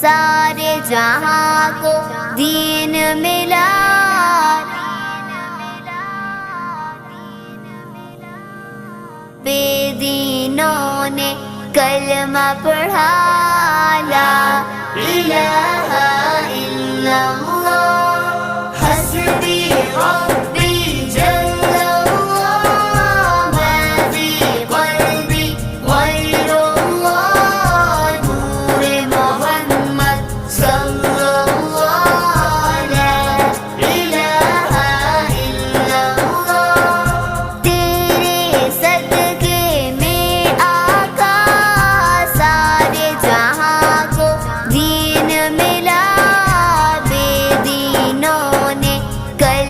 سارے جہاں کو دین ملا، بے دینوں نے کلمہ پڑھا، لا الہ الا اللہ